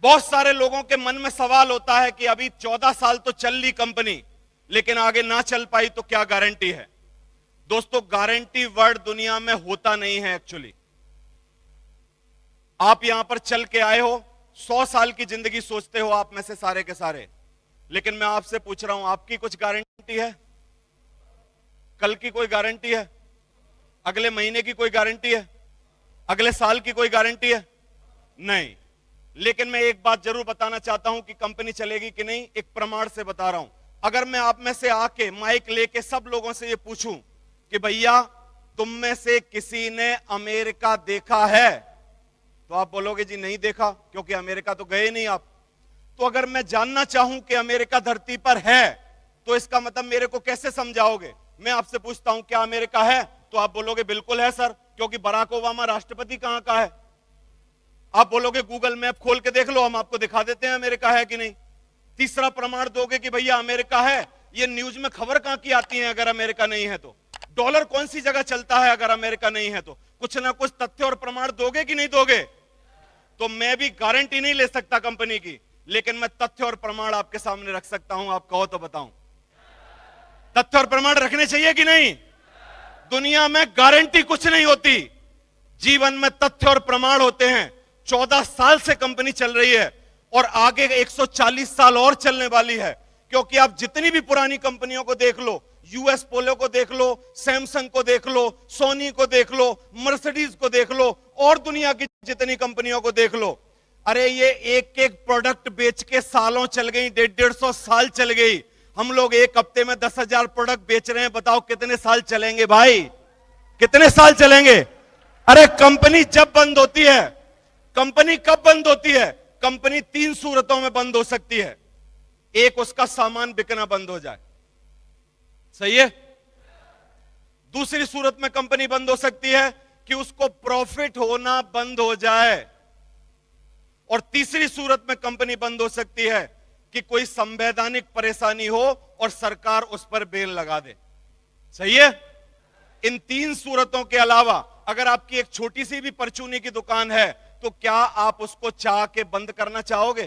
बहुत सारे लोगों के मन में सवाल होता है कि अभी 14 साल तो चल ली कंपनी, लेकिन आगे ना चल पाई तो क्या गारंटी है? दोस्तों, गारंटी वर्ड दुनिया में होता नहीं है एक्चुअली। आप यहां पर चल के आए हो, 100 साल की जिंदगी सोचते हो आप में से सारे के सारे, लेकिन मैं आपसे पूछ रहा हूं, आपकी कुछ गारंटी है? कल की कोई गारंटी है? अगले महीने की कोई गारंटी है? अगले साल की कोई गारंटी है? नहीं। लेकिन मैं एक बात जरूर बताना चाहता हूं कि कंपनी चलेगी कि नहीं, एक प्रमाण से बता रहा हूं। अगर मैं आप में से आके माइक लेके सब लोगों से ये पूछूं कि भैया तुम में से किसी ने अमेरिका देखा है, तो आप बोलोगे जी नहीं देखा, क्योंकि अमेरिका तो गए नहीं आप। तो अगर मैं जानना चाहूं कि अमेरिका धरती पर है, तो इसका मतलब मेरे को कैसे समझाओगे? मैं आपसे पूछता हूं क्या अमेरिका है, तो आप बोलोगे बिल्कुल है सर, क्योंकि बराक ओबामा राष्ट्रपति कहां का है। आप बोलोगे गूगल मैप खोल के देख लो, हम आपको दिखा देते हैं अमेरिका है कि नहीं। तीसरा प्रमाण दोगे कि भैया अमेरिका है, ये न्यूज में खबर कहां की आती है अगर अमेरिका नहीं है तो? डॉलर कौन सी जगह चलता है अगर अमेरिका नहीं है तो? कुछ ना कुछ तथ्य और प्रमाण दोगे कि नहीं दोगे? तो मैं भी गारंटी नहीं ले सकता कंपनी की, लेकिन मैं तथ्य और प्रमाण आपके सामने रख सकता हूं। आप कहो तो बताऊं, तथ्य और प्रमाण रखने चाहिए कि नहीं? दुनिया में गारंटी कुछ नहीं होती, जीवन में तथ्य और प्रमाण होते हैं। 14 साल से कंपनी चल रही है और आगे 140 साल और चलने वाली है, क्योंकि आप जितनी भी पुरानी कंपनियों को देख लो, यूएस पोलो को देख लो, सैमसंग को देख लो, सोनी को देख लो, मर्सिडीज को देख लो, और दुनिया की जितनी कंपनियों को देख लो, अरे ये एक एक प्रोडक्ट बेच के सालों चल गई, 150 साल चल गई। हम लोग एक हफ्ते में 10,000 प्रोडक्ट बेच रहे हैं, बताओ कितने साल चलेंगे भाई? कितने साल चलेंगे? अरे कंपनी जब बंद होती है, कंपनी कब बंद होती है? कंपनी 3 सूरतों में बंद हो सकती है। एक, उसका सामान बिकना बंद हो जाए, सही है। दूसरी सूरत में कंपनी बंद हो सकती है कि उसको प्रॉफिट होना बंद हो जाए, और तीसरी सूरत में कंपनी बंद हो सकती है कि कोई संवैधानिक परेशानी हो और सरकार उस पर बेल लगा दे, सही है। इन 3 सूरतों के अलावा अगर आपकी एक छोटी सी भी परचूनी की दुकान है, तो क्या आप उसको चाह के बंद करना चाहोगे?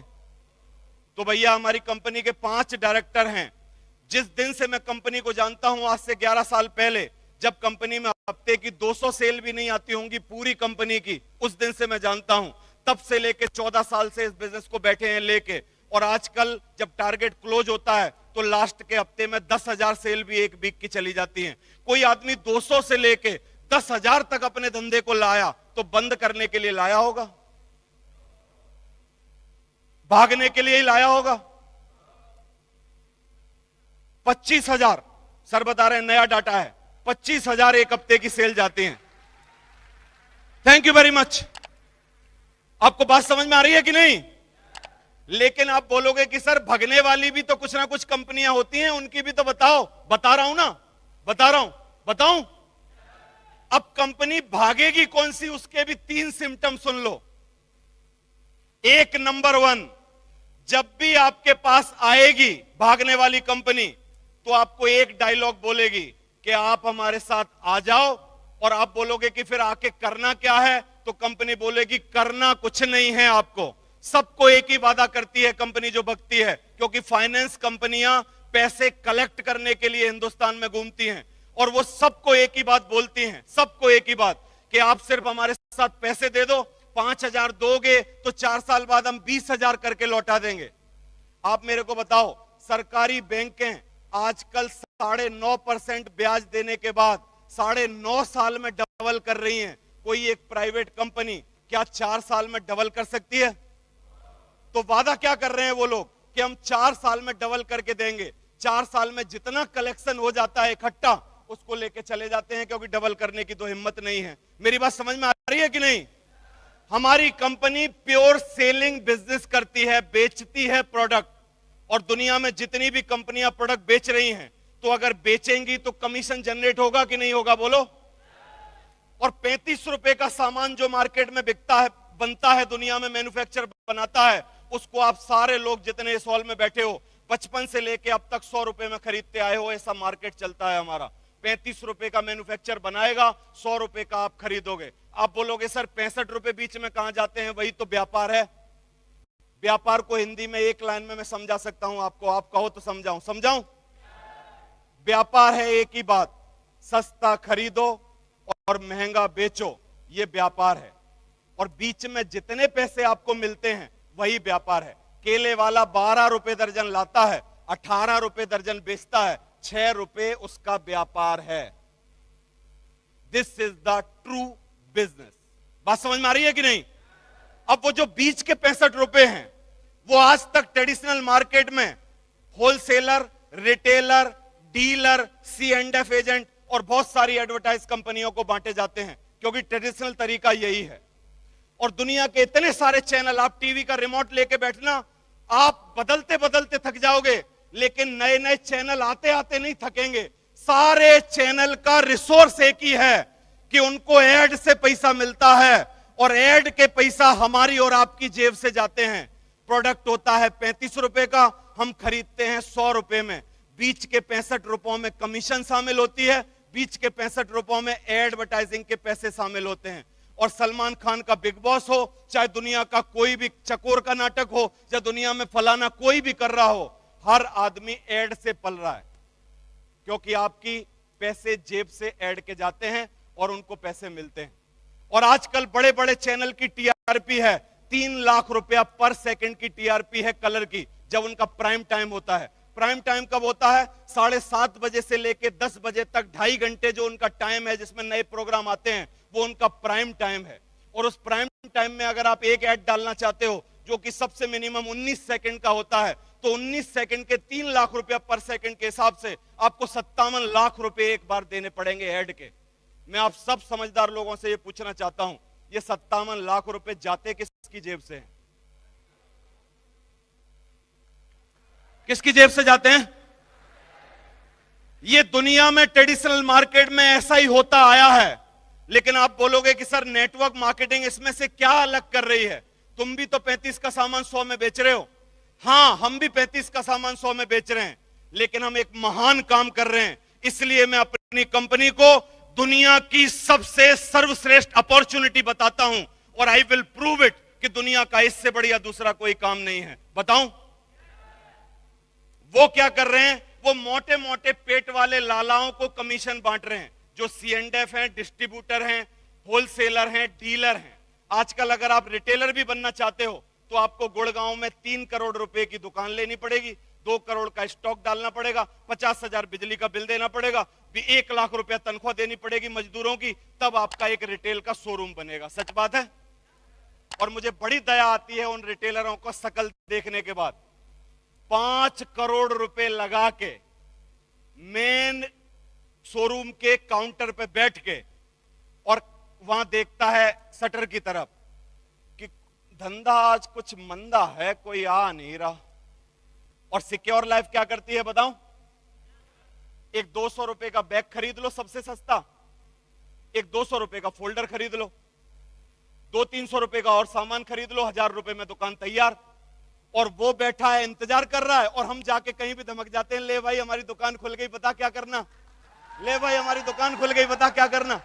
तो भैया हमारी कंपनी के 5 डायरेक्टर हैं। जिस दिन से मैं कंपनी को जानता हूं, आज से 11 साल पहले, जब कंपनी में हफ्ते की 200 सेल भी नहीं आती होंगी पूरी कंपनी की, उस दिन से मैं जानता हूं। तब से लेके 14 साल से इस बिजनेस को बैठे हैं लेके, और आजकल जब टारगेट क्लोज होता है तो लास्ट के हफ्ते में 10,000 सेल भी एक वीक की चली जाती हैं। कोई आदमी 200 से लेके 10,000 तक अपने धंधे को लाया तो बंद करने के लिए लाया होगा? भागने के लिए ही लाया होगा? 25,000 सर बता रहे हैं, नया डाटा है, 25,000 एक हफ्ते की सेल जाती हैं। Thank you very much. आपको बात समझ में आ रही है कि नहीं? लेकिन आप बोलोगे कि सर भगने वाली भी तो कुछ ना कुछ कंपनियां होती हैं, उनकी भी तो बताओ। बता रहा हूं ना, बता रहा हूं, बताऊं? अब कंपनी भागेगी कौन सी, उसके भी 3 सिम्टम सुन लो। एक, नंबर 1, जब भी आपके पास आएगी भागने वाली कंपनी, तो आपको एक डायलॉग बोलेगी कि आप हमारे साथ आ जाओ, और आप बोलोगे कि फिर आके करना क्या है, तो कंपनी बोलेगी करना कुछ नहीं है आपको। सबको एक ही वादा करती है कंपनी जो भगती है, क्योंकि फाइनेंस कंपनियां पैसे कलेक्ट करने के लिए हिंदुस्तान में घूमती हैं, और वो सबको एक ही बात बोलती हैं, सबको एक ही बात, कि आप सिर्फ हमारे साथ पैसे दे दो, 5,000 दोगे तो 4 साल बाद हम 20,000 करके लौटा देंगे। आप मेरे को बताओ, सरकारी बैंकें आजकल 9.5% ब्याज देने के बाद 9.5 साल में डबल कर रही हैं। कोई एक प्राइवेट कंपनी क्या 4 साल में डबल कर सकती है? तो वादा क्या कर रहे हैं वो लोग कि हम 4 साल में डबल करके देंगे। 4 साल में जितना कलेक्शन हो जाता है इकट्ठा, उसको लेके चले जाते हैं, क्योंकि डबल करने की तो हिम्मत नहीं है। मेरी बात समझ में आ रही है कि नहीं? हमारी कंपनी प्योर सेलिंग बिजनेस करती है, बेचती है प्रोडक्ट, और दुनिया में जितनी भी कंपनियां प्रोडक्ट बेच रही हैं, तो अगर बेचेंगी तो कमीशन जनरेट होगा कि नहीं होगा, बोलो? और 35 रुपए का सामान जो मार्केट में बिकता है, बनता है, दुनिया में मैन्युफैक्चर बनाता है, उसको आप सारे लोग जितने इस हॉल में बैठे हो 55 से लेके अब तक 100 रुपए में खरीदते आए हो। ऐसा मार्केट चलता है हमारा। 35 रुपए का मैन्युफैक्चर बनाएगा, 100 रुपए का आप खरीदोगे। आप बोलोगे सर 65 रुपए बीच में कहां जाते हैं? वही तो व्यापार है। व्यापार को हिंदी में एक लाइन में मैं समझा सकता हूं आपको, आप कहो तो समझाऊं? समझाऊं? व्यापार है एक ही बात, सस्ता खरीदो और महंगा बेचो, ये व्यापार है। और बीच में जितने पैसे आपको मिलते हैं वही व्यापार है। केले वाला 12 रुपए दर्जन लाता है, 18 रुपए दर्जन बेचता है, 6 रुपए उसका व्यापार है। This is the true business. बात समझ में आ रही है कि नहीं? अब वो जो बीच के 65 रुपए हैं, वो आज तक ट्रेडिशनल मार्केट में wholesaler, retailer, dealer, C&F agent और बहुत सारी एडवर्टाइज कंपनियों को बांटे जाते हैं, क्योंकि ट्रेडिशनल तरीका यही है। और दुनिया के इतने सारे चैनल, आप टीवी का रिमोट लेके बैठना, आप बदलते बदलते थक जाओगे, लेकिन नए नए चैनल आते आते नहीं थकेंगे। सारे चैनल का रिसोर्स एक ही है कि उनको एड से पैसा मिलता है, और एड के पैसा हमारी और आपकी जेब से जाते हैं। प्रोडक्ट होता है 35 रुपए का, हम खरीदते हैं 100 रुपए में। बीच के 65 रुपयों में कमीशन शामिल होती है, बीच के 65 रुपयों में एडवर्टाइजिंग के पैसे शामिल होते हैं। और सलमान खान का बिग बॉस हो, चाहे दुनिया का कोई भी चकोर का नाटक हो, चाहे दुनिया में फलाना कोई भी कर रहा हो, हर आदमी एड से पल रहा है, क्योंकि आपकी पैसे जेब से एड के जाते हैं और उनको पैसे मिलते हैं। और आजकल बड़े बड़े चैनल की टीआरपी है 3 लाख रुपया पर सेकंड की टीआरपी है कलर की, जब उनका प्राइम टाइम होता है। प्राइम टाइम कब होता है? 7:30 बजे से लेकर 10 बजे तक 2.5 घंटे जो उनका टाइम है, जिसमें नए प्रोग्राम आते हैं, वो उनका प्राइम टाइम है। और उस प्राइम टाइम में अगर आप एक ऐड डालना चाहते हो जो कि सबसे मिनिमम 19 सेकंड का होता है, तो 19 सेकंड के 3 लाख रुपया पर सेकंड के हिसाब से आपको 57 लाख रुपए एक बार देने पड़ेंगे ऐड के। मैं आप सब समझदार लोगों से ये पूछना चाहता हूं, ये 57 लाख रुपए जाते किसकी जेब से हैं? किसकी जेब से जाते हैं? ये दुनिया में ट्रेडिशनल मार्केट में ऐसा ही होता आया है। लेकिन आप बोलोगे कि सर नेटवर्क मार्केटिंग इसमें से क्या अलग कर रही है? तुम भी तो 35 का सामान 100 में बेच रहे हो। हां, हम भी 35 का सामान 100 में बेच रहे हैं, लेकिन हम एक महान काम कर रहे हैं। इसलिए मैं अपनी कंपनी को दुनिया की सबसे सर्वश्रेष्ठ अपॉर्चुनिटी बताता हूं, और आई विल प्रूव इट कि दुनिया का इससे बढ़िया दूसरा कोई काम नहीं है। बताऊं वो क्या कर रहे हैं? वो मोटे मोटे पेट वाले लालाओं को कमीशन बांट रहे हैं, जो C&F हैं, डिस्ट्रीब्यूटर हैं, होलसेलर हैं, डीलर हैं। आजकल अगर आप रिटेलर भी बनना चाहते हो तो आपको गुड़गांव में 3 करोड़ रुपए की दुकान लेनी पड़ेगी, 2 करोड़ का स्टॉक डालना पड़ेगा, 50,000 बिजली का बिल देना पड़ेगा, 1 लाख रुपया तनख्वाह देनी पड़ेगी मजदूरों की, तब आपका एक रिटेल का शोरूम बनेगा। सच बात है। और मुझे बड़ी दया आती है उन रिटेलरों को शकल देखने के बाद। 5 करोड़ रुपए लगा के मेन शोरूम के काउंटर पे बैठ के और वहां देखता है शटर की तरफ कि धंधा आज कुछ मंदा है, कोई आ नहीं रहा। और सिक्योर लाइफ क्या करती है बताऊं? एक 200 रुपए का बैग खरीद लो सबसे सस्ता, एक 200 रुपए का फोल्डर खरीद लो, 200-300 रुपए का और सामान खरीद लो, 1000 रुपए में दुकान तैयार। और वो बैठा है, इंतजार कर रहा है, और हम जाके कहीं भी धमक जाते हैं, ले भाई हमारी दुकान खुल गई, बता क्या करना, ले भाई हमारी दुकान खुल गई, बता क्या करना।